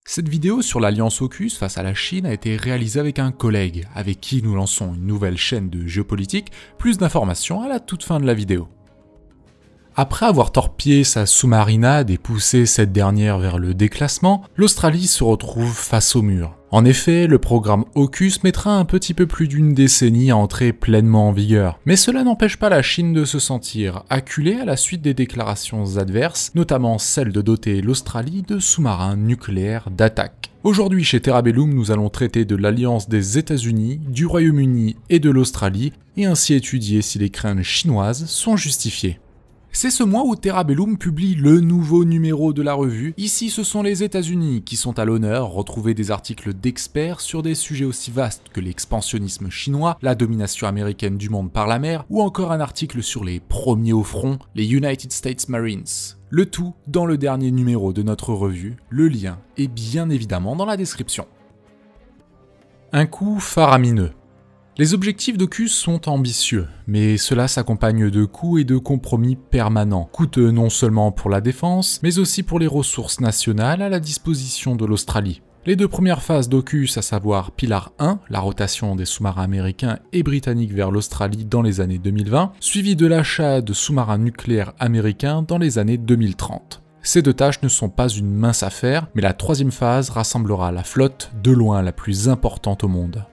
Cette vidéo sur l'alliance AUKUS face à la Chine a été réalisée avec un collègue, avec qui nous lançons une nouvelle chaîne de géopolitique. Plus d'informations à la toute fin de la vidéo. Après avoir torpillé sa sous-marinade et poussé cette dernière vers le déclassement, l'Australie se retrouve face au mur. En effet, le programme AUKUS mettra un petit peu plus d'une décennie à entrer pleinement en vigueur. Mais cela n'empêche pas la Chine de se sentir acculée à la suite des déclarations adverses, notamment celle de doter l'Australie de sous-marins nucléaires d'attaque. Aujourd'hui chez Terrabellum, nous allons traiter de l'alliance des États-Unis, du Royaume-Uni et de l'Australie, et ainsi étudier si les craintes chinoises sont justifiées. C'est ce mois où Terrabellum publie le nouveau numéro de la revue. Ici, ce sont les États-Unis qui sont à l'honneur. Retrouvez des articles d'experts sur des sujets aussi vastes que l'expansionnisme chinois, la domination américaine du monde par la mer, ou encore un article sur les premiers au front, les United States Marines. Le tout dans le dernier numéro de notre revue. Le lien est bien évidemment dans la description. Un coup faramineux. Les objectifs d'AUKUS sont ambitieux, mais cela s'accompagne de coûts et de compromis permanents, coûteux non seulement pour la défense, mais aussi pour les ressources nationales à la disposition de l'Australie. Les deux premières phases d'AUKUS, à savoir Pilar 1, la rotation des sous-marins américains et britanniques vers l'Australie dans les années 2020, suivi de l'achat de sous-marins nucléaires américains dans les années 2030. Ces deux tâches ne sont pas une mince affaire, mais la troisième phase rassemblera la flotte de loin la plus importante au monde.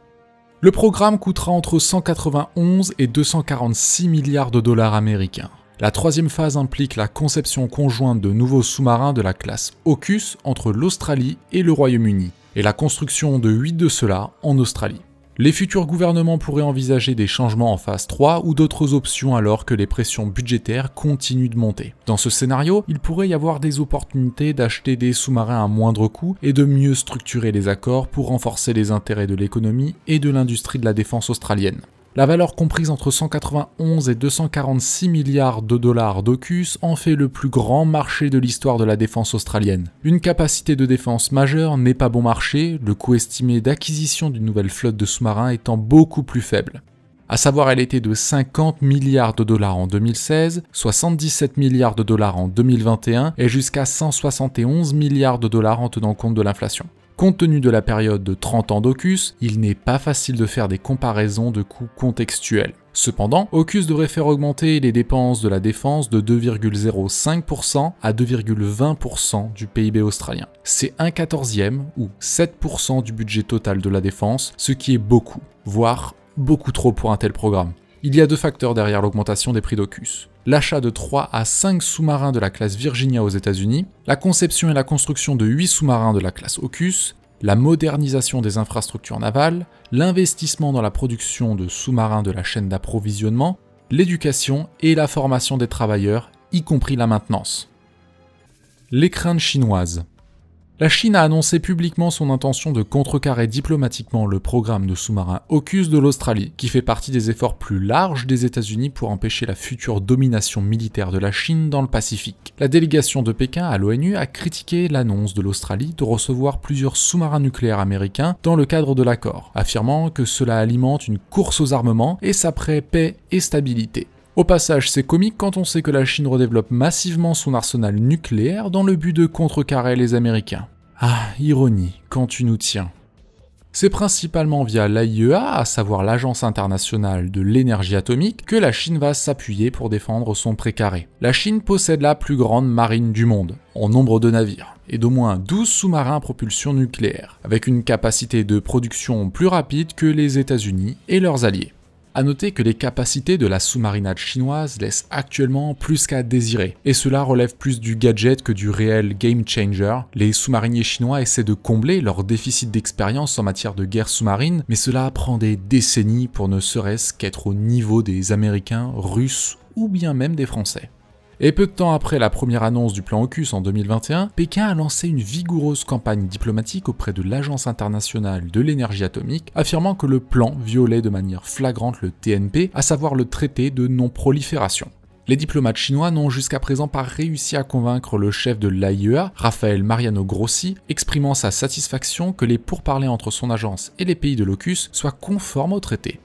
Le programme coûtera entre 191 et 246 milliards de dollars américains. La troisième phase implique la conception conjointe de nouveaux sous-marins de la classe AUKUS entre l'Australie et le Royaume-Uni, et la construction de 8 de ceux-là en Australie. Les futurs gouvernements pourraient envisager des changements en phase 3 ou d'autres options alors que les pressions budgétaires continuent de monter. Dans ce scénario, il pourrait y avoir des opportunités d'acheter des sous-marins à moindre coût et de mieux structurer les accords pour renforcer les intérêts de l'économie et de l'industrie de la défense australienne. La valeur comprise entre 191 et 246 milliards de dollars d'AUKUS en fait le plus grand marché de l'histoire de la défense australienne. Une capacité de défense majeure n'est pas bon marché, le coût estimé d'acquisition d'une nouvelle flotte de sous-marins étant beaucoup plus faible. À savoir, elle était de 50 milliards de dollars en 2016, 77 milliards de dollars en 2021 et jusqu'à 171 milliards de dollars en tenant compte de l'inflation. Compte tenu de la période de 30 ans d'AUKUS, il n'est pas facile de faire des comparaisons de coûts contextuels. Cependant, AUKUS devrait faire augmenter les dépenses de la défense de 2,05% à 2,20% du PIB australien. C'est 1/14 ou 7% du budget total de la défense, ce qui est beaucoup, voire beaucoup trop pour un tel programme. Il y a deux facteurs derrière l'augmentation des prix d'AUKUS. L'achat de 3 à 5 sous-marins de la classe Virginia aux États-Unis, la conception et la construction de 8 sous-marins de la classe AUKUS, la modernisation des infrastructures navales, l'investissement dans la production de sous-marins de la chaîne d'approvisionnement, l'éducation et la formation des travailleurs, y compris la maintenance. Les craintes chinoises. La Chine a annoncé publiquement son intention de contrecarrer diplomatiquement le programme de sous-marins AUKUS de l'Australie, qui fait partie des efforts plus larges des États-Unis pour empêcher la future domination militaire de la Chine dans le Pacifique. La délégation de Pékin à l'ONU a critiqué l'annonce de l'Australie de recevoir plusieurs sous-marins nucléaires américains dans le cadre de l'accord, affirmant que cela alimente une course aux armements et saperait paix et stabilité. Au passage, c'est comique quand on sait que la Chine redéveloppe massivement son arsenal nucléaire dans le but de contrecarrer les Américains. Ah, ironie, quand tu nous tiens. C'est principalement via l'AIEA, à savoir l'Agence internationale de l'énergie atomique, que la Chine va s'appuyer pour défendre son précaré. La Chine possède la plus grande marine du monde, en nombre de navires, et d'au moins 12 sous-marins à propulsion nucléaire, avec une capacité de production plus rapide que les États-Unis et leurs alliés. A noter que les capacités de la sous-marinade chinoise laissent actuellement plus qu'à désirer, et cela relève plus du gadget que du réel game changer. Les sous-mariniers chinois essaient de combler leur déficit d'expérience en matière de guerre sous-marine, mais cela prend des décennies pour ne serait-ce qu'être au niveau des Américains, Russes ou bien même des Français. Et peu de temps après la première annonce du plan AUKUS en 2021, Pékin a lancé une vigoureuse campagne diplomatique auprès de l'Agence internationale de l'énergie atomique, affirmant que le plan violait de manière flagrante le TNP, à savoir le traité de non-prolifération. Les diplomates chinois n'ont jusqu'à présent pas réussi à convaincre le chef de l'AIEA, Rafael Mariano Grossi, exprimant sa satisfaction que les pourparlers entre son agence et les pays de l'AUKUS soient conformes au traité.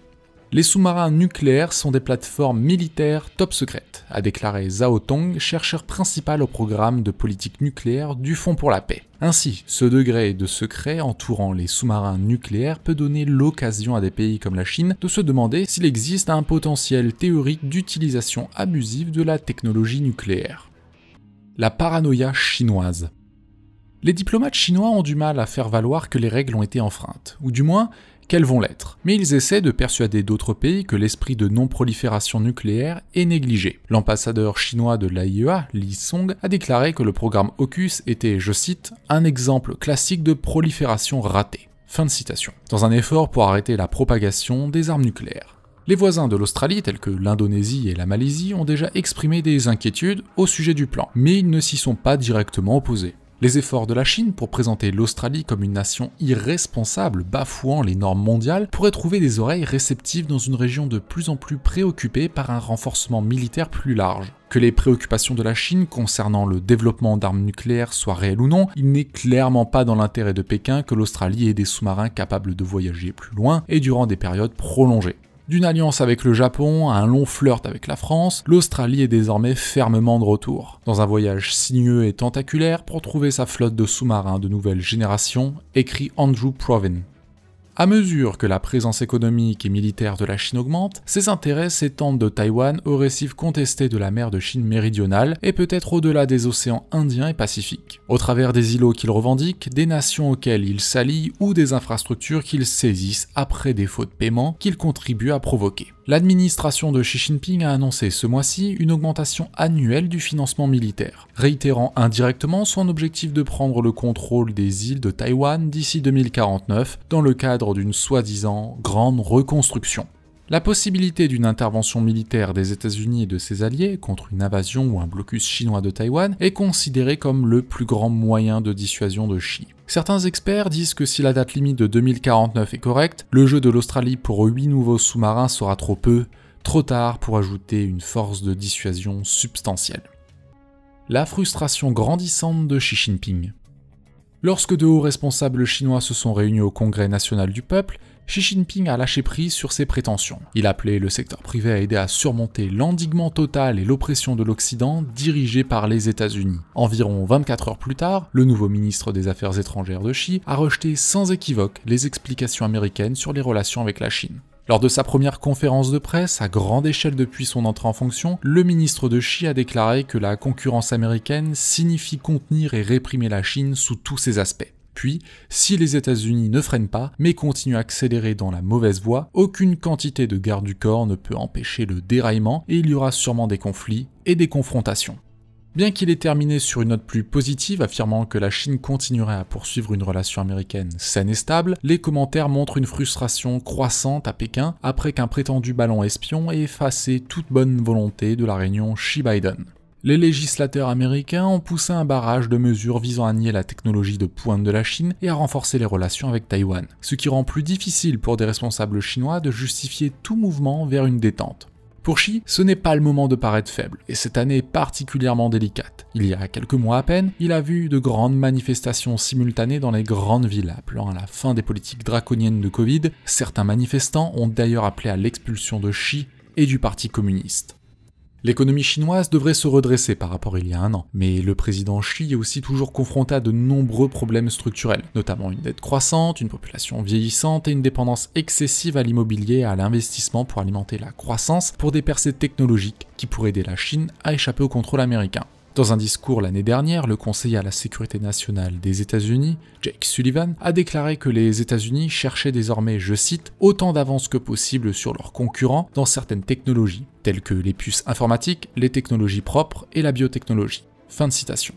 Les sous-marins nucléaires sont des plateformes militaires top secrètes, a déclaré Zhao Tong, chercheur principal au programme de politique nucléaire du Fonds pour la paix. Ainsi, ce degré de secret entourant les sous-marins nucléaires peut donner l'occasion à des pays comme la Chine de se demander s'il existe un potentiel théorique d'utilisation abusive de la technologie nucléaire. La paranoïa chinoise. Les diplomates chinois ont du mal à faire valoir que les règles ont été enfreintes, ou du moins qu'elles vont l'être. Mais ils essaient de persuader d'autres pays que l'esprit de non-prolifération nucléaire est négligé. L'ambassadeur chinois de l'AIEA, Li Song, a déclaré que le programme AUKUS était, je cite, « un exemple classique de prolifération ratée ». Fin de citation. Dans un effort pour arrêter la propagation des armes nucléaires. Les voisins de l'Australie, tels que l'Indonésie et la Malaisie, ont déjà exprimé des inquiétudes au sujet du plan, mais ils ne s'y sont pas directement opposés. Les efforts de la Chine pour présenter l'Australie comme une nation irresponsable bafouant les normes mondiales pourraient trouver des oreilles réceptives dans une région de plus en plus préoccupée par un renforcement militaire plus large. Que les préoccupations de la Chine concernant le développement d'armes nucléaires soient réelles ou non, il n'est clairement pas dans l'intérêt de Pékin que l'Australie ait des sous-marins capables de voyager plus loin et durant des périodes prolongées. D'une alliance avec le Japon à un long flirt avec la France, l'Australie est désormais fermement de retour, dans un voyage sinueux et tentaculaire pour trouver sa flotte de sous-marins de nouvelle génération, écrit Andrew Provin. À mesure que la présence économique et militaire de la Chine augmente, ses intérêts s'étendent de Taïwan au récif contesté de la mer de Chine méridionale et peut-être au-delà des océans Indien et Pacifique, au travers des îlots qu'il revendique, des nations auxquelles il s'allie ou des infrastructures qu'il saisisse après défaut de paiement qu'il contribue à provoquer. L'administration de Xi Jinping a annoncé ce mois-ci une augmentation annuelle du financement militaire, réitérant indirectement son objectif de prendre le contrôle des îles de Taïwan d'ici 2049 dans le cadre d'une soi-disant grande reconstruction. La possibilité d'une intervention militaire des États-Unis et de ses alliés contre une invasion ou un blocus chinois de Taïwan est considérée comme le plus grand moyen de dissuasion de Xi. Certains experts disent que si la date limite de 2049 est correcte, le jeu de l'Australie pour 8 nouveaux sous-marins sera trop peu, trop tard pour ajouter une force de dissuasion substantielle. La frustration grandissante de Xi Jinping. Lorsque de hauts responsables chinois se sont réunis au Congrès national du peuple, Xi Jinping a lâché prise sur ses prétentions. Il a appelé le secteur privé à aider à surmonter l'endiguement total et l'oppression de l'Occident dirigé par les États-Unis. Environ 24 heures plus tard, le nouveau ministre des Affaires étrangères de Xi a rejeté sans équivoque les explications américaines sur les relations avec la Chine. Lors de sa première conférence de presse, à grande échelle depuis son entrée en fonction, le ministre de Xi a déclaré que la concurrence américaine signifie contenir et réprimer la Chine sous tous ses aspects. Puis, si les États-Unis ne freinent pas, mais continuent à accélérer dans la mauvaise voie, aucune quantité de garde du corps ne peut empêcher le déraillement et il y aura sûrement des conflits et des confrontations. Bien qu'il ait terminé sur une note plus positive, affirmant que la Chine continuerait à poursuivre une relation américaine saine et stable, les commentaires montrent une frustration croissante à Pékin après qu'un prétendu ballon espion ait effacé toute bonne volonté de la réunion Xi-Biden. Les législateurs américains ont poussé un barrage de mesures visant à nier la technologie de pointe de la Chine et à renforcer les relations avec Taïwan, ce qui rend plus difficile pour des responsables chinois de justifier tout mouvement vers une détente. Pour Xi, ce n'est pas le moment de paraître faible, et cette année est particulièrement délicate. Il y a quelques mois à peine, il a vu de grandes manifestations simultanées dans les grandes villes, appelant à la fin des politiques draconiennes de Covid. Certains manifestants ont d'ailleurs appelé à l'expulsion de Xi et du Parti communiste. L'économie chinoise devrait se redresser par rapport à il y a un an, mais le président Xi est aussi toujours confronté à de nombreux problèmes structurels, notamment une dette croissante, une population vieillissante et une dépendance excessive à l'immobilier et à l'investissement pour alimenter la croissance pour des percées technologiques qui pourraient aider la Chine à échapper au contrôle américain. Dans un discours l'année dernière, le conseiller à la sécurité nationale des États-Unis, Jake Sullivan, a déclaré que les États-Unis cherchaient désormais, je cite, « autant d'avance que possible sur leurs concurrents dans certaines technologies, telles que les puces informatiques, les technologies propres et la biotechnologie ». Fin de citation.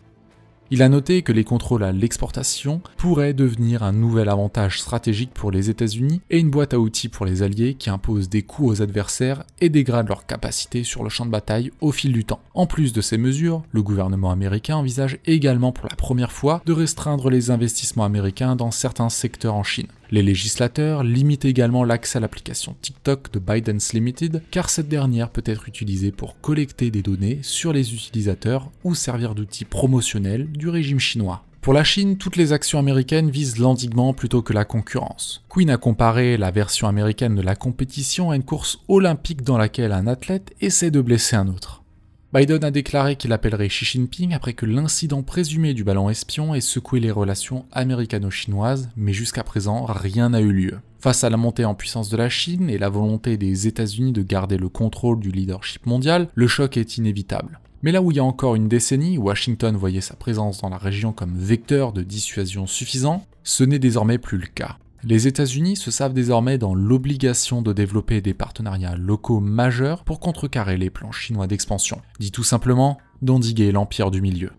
Il a noté que les contrôles à l'exportation pourraient devenir un nouvel avantage stratégique pour les États-Unis et une boîte à outils pour les alliés qui imposent des coûts aux adversaires et dégradent leurs capacités sur le champ de bataille au fil du temps. En plus de ces mesures, le gouvernement américain envisage également pour la première fois de restreindre les investissements américains dans certains secteurs en Chine. Les législateurs limitent également l'accès à l'application TikTok de ByteDance Limited, car cette dernière peut être utilisée pour collecter des données sur les utilisateurs ou servir d'outil promotionnel du régime chinois. Pour la Chine, toutes les actions américaines visent l'endiguement plutôt que la concurrence. Quinn a comparé la version américaine de la compétition à une course olympique dans laquelle un athlète essaie de blesser un autre. Biden a déclaré qu'il appellerait Xi Jinping après que l'incident présumé du ballon espion ait secoué les relations américano-chinoises, mais jusqu'à présent, rien n'a eu lieu. Face à la montée en puissance de la Chine et la volonté des États-Unis de garder le contrôle du leadership mondial, le choc est inévitable. Mais là où il y a encore une décennie, Washington voyait sa présence dans la région comme vecteur de dissuasion suffisant, ce n'est désormais plus le cas. Les États-Unis se savent désormais dans l'obligation de développer des partenariats locaux majeurs pour contrecarrer les plans chinois d'expansion, dit tout simplement d'endiguer l'empire du milieu.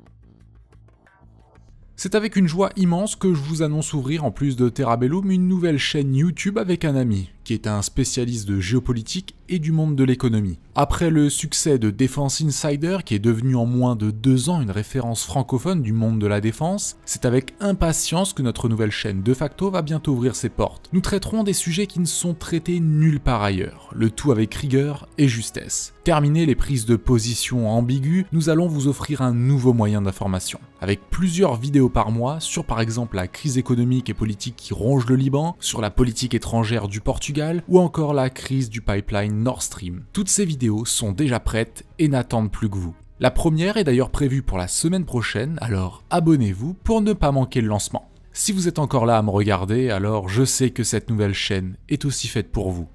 C'est avec une joie immense que je vous annonce ouvrir, en plus de Terabellum, une nouvelle chaîne YouTube avec un ami, qui est un spécialiste de géopolitique et du monde de l'économie. Après le succès de Defense Insider, qui est devenu en moins de 2 ans une référence francophone du monde de la défense, c'est avec impatience que notre nouvelle chaîne De Facto va bientôt ouvrir ses portes. Nous traiterons des sujets qui ne sont traités nulle part ailleurs, le tout avec rigueur et justesse. Terminé les prises de position ambiguës, nous allons vous offrir un nouveau moyen d'information. Avec plusieurs vidéos par mois sur par exemple la crise économique et politique qui ronge le Liban, sur la politique étrangère du Portugal ou encore la crise du pipeline Nord Stream. Toutes ces vidéos sont déjà prêtes et n'attendent plus que vous. La première est d'ailleurs prévue pour la semaine prochaine, alors abonnez-vous pour ne pas manquer le lancement. Si vous êtes encore là à me regarder, alors je sais que cette nouvelle chaîne est aussi faite pour vous.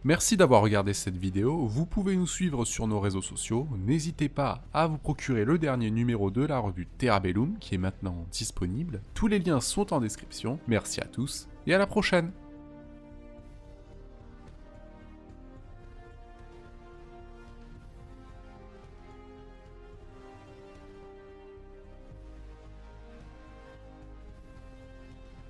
Merci d'avoir regardé cette vidéo, vous pouvez nous suivre sur nos réseaux sociaux, n'hésitez pas à vous procurer le dernier numéro de la revue Terabellum qui est maintenant disponible, tous les liens sont en description, merci à tous et à la prochaine.